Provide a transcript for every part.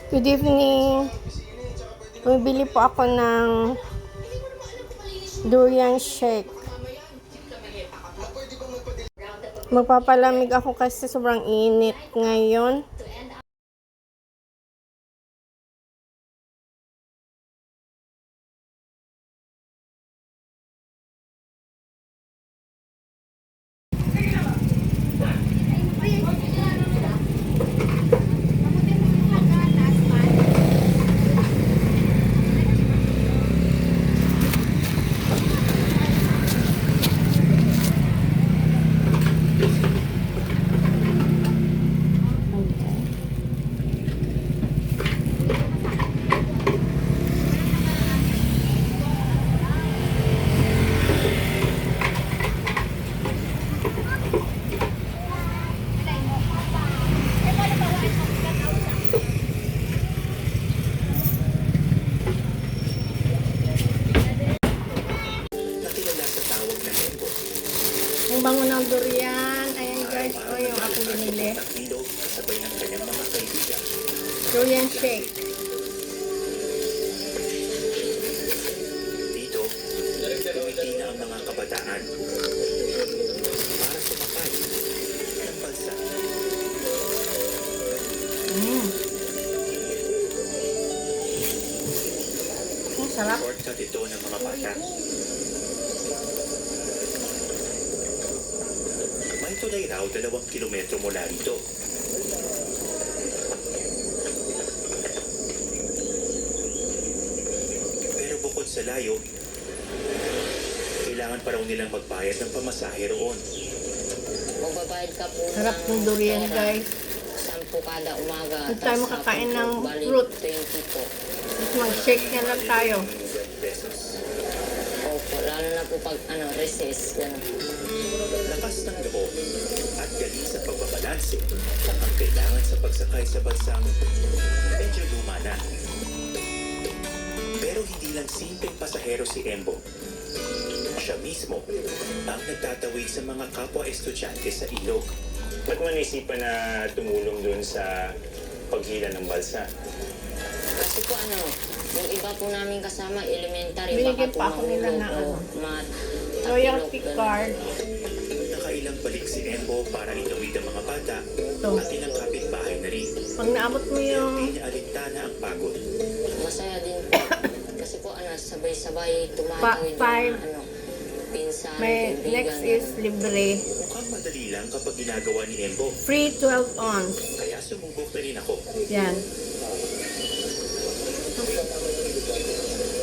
Good evening. Bumibili po ako ng durian shake. Magpapalamig ako kasi sobrang init ngayon. Ang bango ng durian. Ayan guys, yung ako binili. Durian shake. Dito, kumiti na ang mga kabataan para sumakay ng balsa. Ang sarap. Shortcut ito ng mga bata. May tulay raw 2 kilometro mula rito. Pero bukod sa layo, kailangan pa raw nilang magbayad ng pamasahe roon. Magbabayad ka po Sarap ng durian guys. 10 kada umaga. Hindi tayo tas makakain hapon ng po, balik fruit. 20 po. Mas mag-shake na lang tayo. 20 pesos. Opo, lalo na po pag recess. Ganun. Lakas ng loob at galing sa pagbabalanse ang kailangan sa pagsakay sa bansang medyo luma na. Pero hindi lang simpleng pasahero si Embo. Siya mismo ang nagtatawid sa mga kapwa estudyante sa ilog. Ba't mo naisipan na tumulong dun sa paghila ng balsa? Kasi po yung iba po namin kasama, elementary, Binigyan baka po pa ako nila mahulog na o loyalty card. Nakailang balik si Embo para itawid ang mga bata at ilang kapitbahay na rin. Pag naabot mo yung Hindi niya alintana ang pagod. Masaya din po. Kasi po sabay-sabay tumatawid five. yung pinsan, may kaibigan, next is libre. Mukhang madali lang kapag ginagawa ni Embo. Free 12 ons. Kaya sumubok na rin ako. Yan.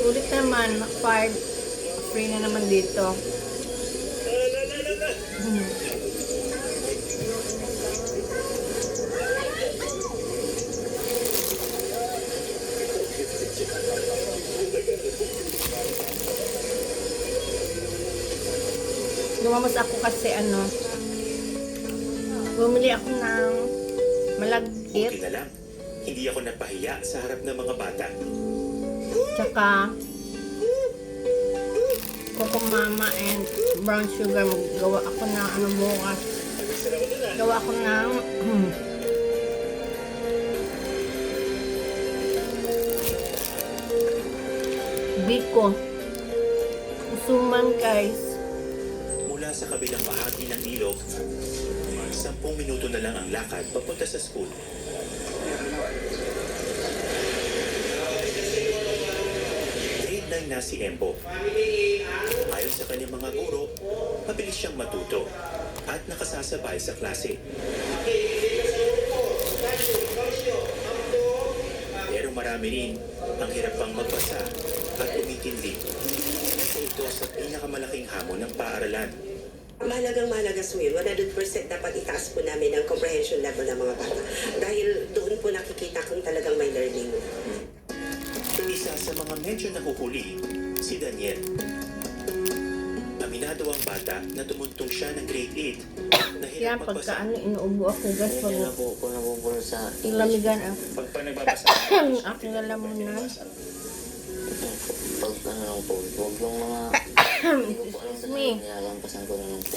Ulit naman, 5. Free na naman dito. Lumamas ako kasi bumili ako ng malagkit, Okay na lang. Hindi ako napahiya sa harap ng mga bata. tsaka Coco Mama and brown sugar. Gawa ako ng bukas. Gawa ako ng biko. Usuman guys. Mula sa kabilang bahagi ng ilog, 10 minuto na lang ang lakad papunta sa school. Grade 9 na si Embo. Ayon sa kanyang mga guro, mabilis siyang matuto at nakasasabay sa klase. Pero marami rin ang hirap pang magbasa at umintindi. Isa ito sa pinakamalaking hamon ng paaralan. Mahalagang-mahalaga Suil, 100% dapat itaas po namin ang comprehension level ng mga bata. Dahil doon po nakikita kung talagang may learning. Isa sa mga medyo nahuhuli, si Daniel. Aminado ang bata na tumuntong siya ng grade 8 na Yan, hirap pagka magbasa. inuubo ako guys, Hindi na po ako nabubulong sa lamigan Pag nagbabasa aking lalamunan. Pag ano lang po, huwag yung mga... Hindi ko po alam Excuse sa me. nilalampasan ko na lang po.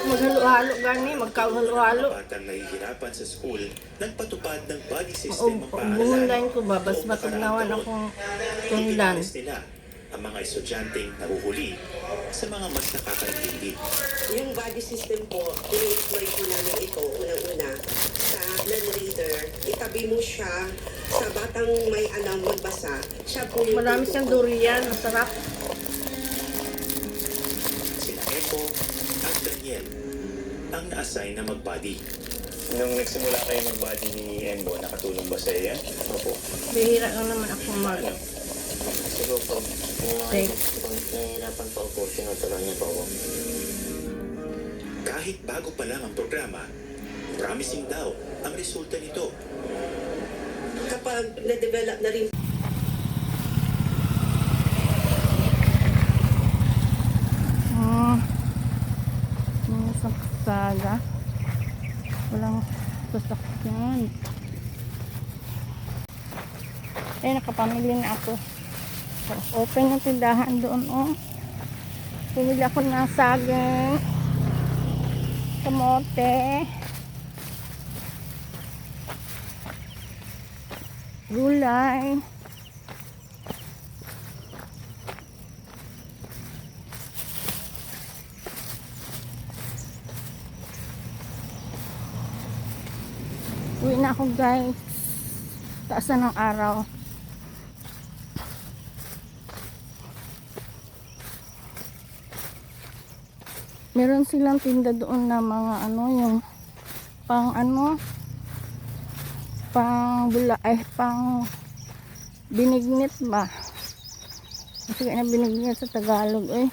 Maghalo-halo gani, magkahalo-halo. Mga batang nahihirapan sa school nagpatupad ng body system ang Buhundahin ko ba, bas Noong matugnawan nakaraang akong taon, tundan. itinalis nila ang mga estudyanteng nahuhuli sa mga mas nakakaintindi. Yung body system po, ini-employ po namin ito unang-una sa non-reader. Itabi mo siya sa batang may alam magbasa. Siya po yung Marami siyang durian, masarap. Sina Epo at Daniel ang na-assign na mag-body. Nung nagsimula kayo mag-body ni Embo, nakatulong ba sa iyo? Opo. Bihira lang naman ako mag... Siguro pag Take. nahihirapan pa ako, tinuturuan niya pa ako. Kahit bago pa lang ang programa, promising daw ang resulta nito. kapag na-develop na rin Sa saga. Walang sasakyan. Nakapamili na ako. Open yung tindahan doon, oh. Pumili ako ng saging, kamote, gulay. Uwi na ako, guys. Taas na ng araw. Meron silang tinda doon na mga ano, yung pang binignit ba? Kasi kaya na binignit sa Tagalog, eh.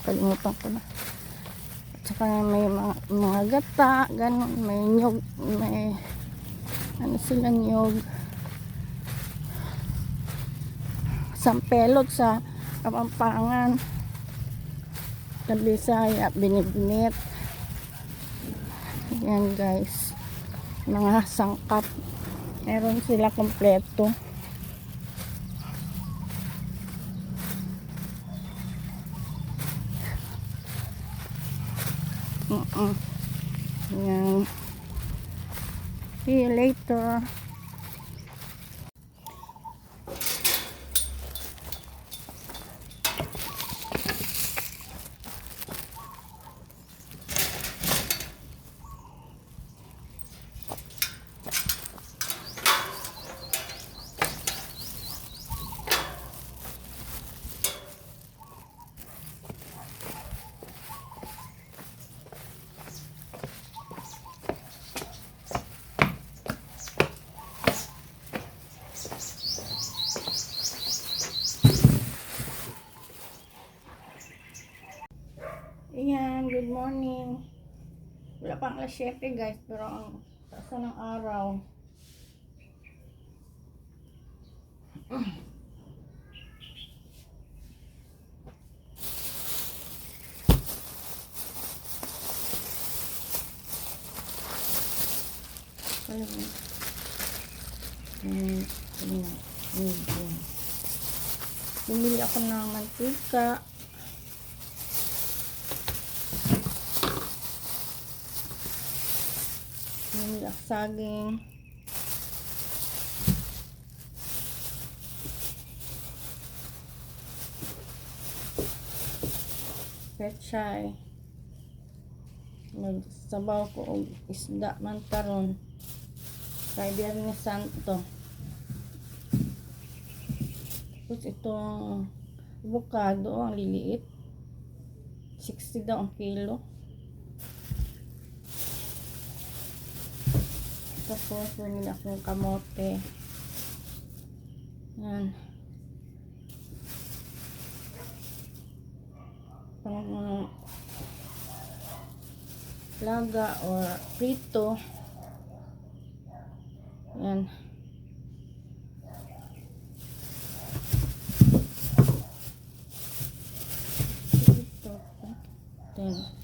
Kalimutan ko na. At saka may mga gata, ganun, may nyog, may ano sila nyog. Sampelot sa Kapampangan. Sa Bisaya, binignit. Yan, guys. Mga sangkap. Meron sila kompleto. Yan. See you later. Ayan, good morning. Wala pang alas 7, guys, pero ang taas na ng araw. Bumili ako ng mantika. Saging, pechay, nagsabaw ko og isda man karon kay Biyernes Santo. Tapos itong avocado ang liliit, 60 daw ang kilo. Tapos, bumili ako ng kamote. Yan. Pang laga or prito. Yan. Ito. 10.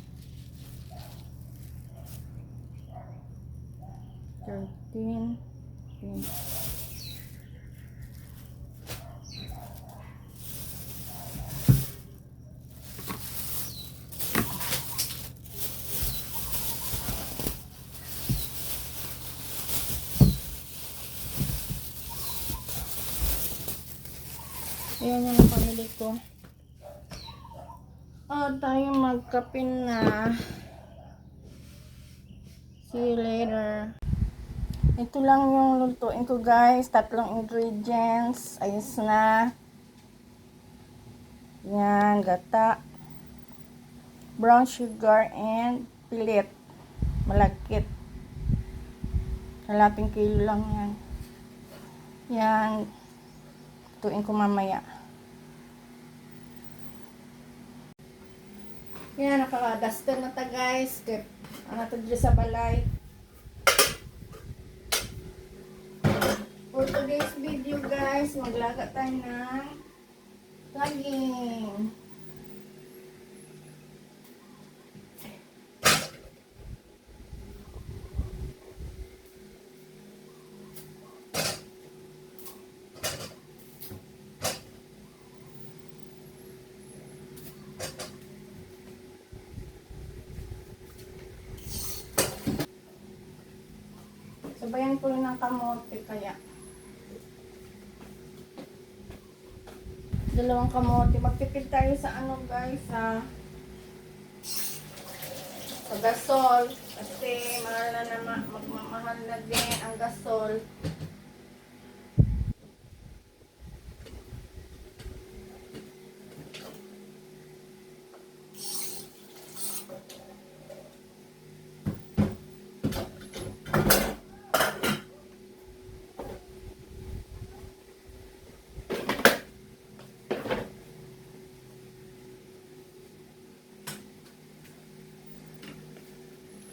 Ayan yung pamili ko. Tayo magkape na. See you later. Ito lang yung lutuin ko guys. 3 ingredients. Ayos na. Yan, gata. Brown sugar and pilit. Malagkit. Kalating kilo lang yan. Yan. Lutuin ko mamaya. Yan, nakaka-duster na ta guys. Ang natadyo sa balay. For today's video guys, maglaga tayo ng saging. Sabayan ko ng kamote kaya. 2 kamote. Magtipid tayo sa ano guys, sa gasol. Kasi magmamahal na din ang gasol.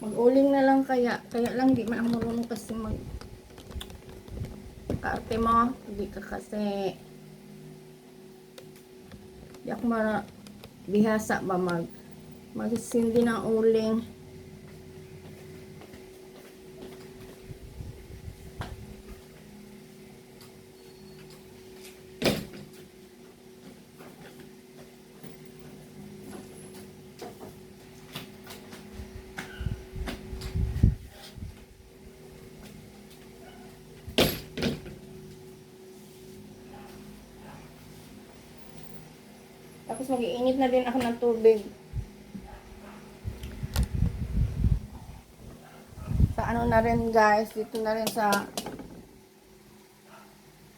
Mag-uling na lang kaya lang di man ako marunong kasi kaarte mo, hindi ka kasi di ako bihasa ba magsindi ng uling. Tapos mag-iinit na din ako ng tubig. Sa ano na rin guys, dito na rin sa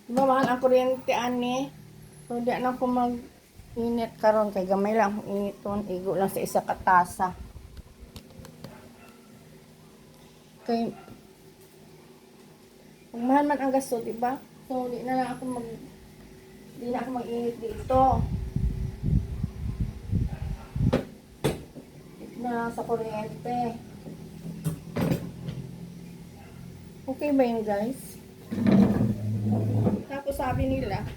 diba mahal ang kuryente ani. So di na ako mag-init karon kay gamay lang akong initon, igo lang sa isa ka tasa. Kay kung mahal man ang gasto, diba? So di na ako mag-init dito. Na sa kuryente. Okay ba yun guys? Tapos sabi nila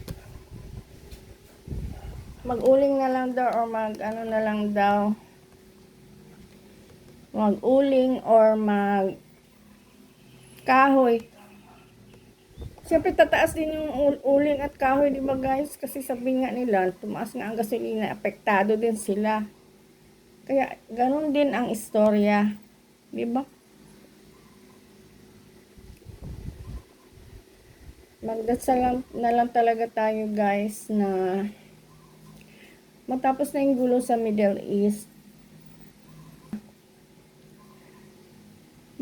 mag-uling na lang daw or mag-ano na lang daw, mag-uling or mag-kahoy. Siyempre tataas din yung uling at kahoy, di ba guys? Kasi sabi nga nila tumaas nga ang gasolina, apektado din sila. Kaya, ganun din ang istorya. Diba? Magdasal na lang talaga tayo guys na matapos na yung gulo sa Middle East.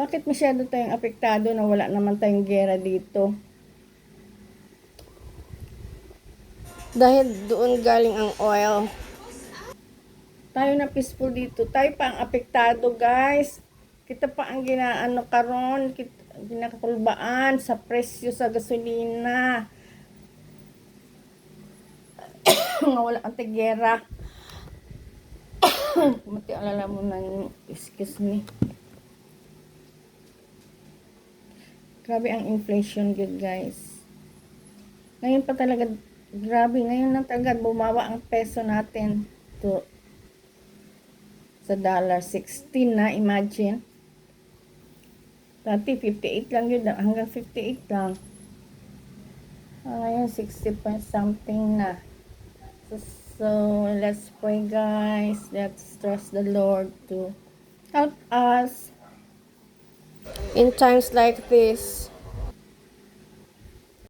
Bakit masyado tayong apektado na wala naman tayong gera dito? Dahil doon galing ang oil. Tayo na peaceful dito. Tayo pa ang apektado, guys. Kita pa ang ginaano karon, ginakakulbaan sa presyo sa gasolina. Wala ang tigera. Mati alala mo na yung excuse me. Grabe ang inflation, good guys. Ngayon pa talaga, grabe. Ngayon na talaga bumawa ang peso natin to sa $16 na, imagine. Dati 58 lang yun, hanggang 58 lang. Ngayon 60 point something na. So let's pray guys. Let's trust the Lord to help us in times like this.